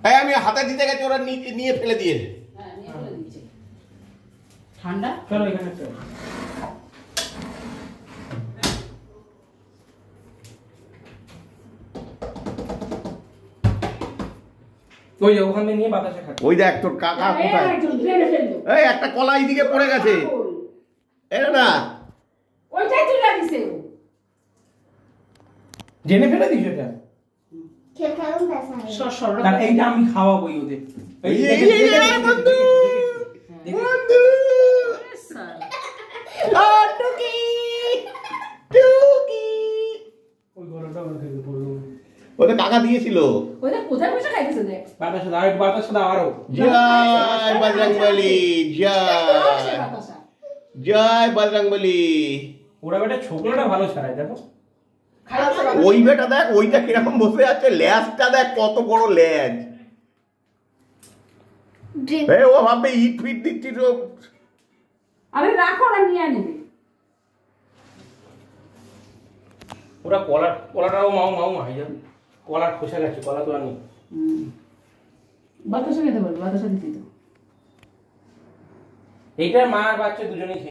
হ্যাঁ আমি হাতে দিতে গেছি, ওরা নিয়ে ফেলে দিয়েছে। হ্যাঁ নিয়ে ফেলে দিয়েছে। ঠান্ডা চলো এখানে চলো। ওই যে ওখানে নিয়ে বাতাসে খাচ্ছে। ওই দেখ তোর কাকা কোথায়, এই একটা কলা এইদিকে পড়ে গেছে, এটা না ওইটাই তুলে দিছে ও। জেনে ফেলে দিস এটা। আর এইটা আমি খাওয়াবো ওদের। বন্ধু বন্ধু টুকি টুকি, ওই গরুটা ওর থেকে বললো ওটা কাকা দিয়েছিল। ওইটা কোথায় বসে খাইতেছে দেখ। বাতাসে দাও, একটু বাতাসে দাও আরো। জয় বজরংবলী, জয় জয় বজরংবলী। ওরা বেটা ছোকলাটা ভালো ছাড়ায় দেখো। ওই বেটা দেখ ওইটা কিরকম বসে আছে, ল্যাজটা দেখ কত বড় ল্যাজ। ও ভাববে ইট ফিট দিচ্ছি তো। আরে রাখো, ওরা নিয়ে নেবে। ওরা কলাটাও মাও হয়ে যাবে। কলার খোসা গেছে, কলা তো আনি। বাতাসা খেতে বলবো, বাতাসা দিতে তো। এইটার মা আর বাচ্চা দুজনেই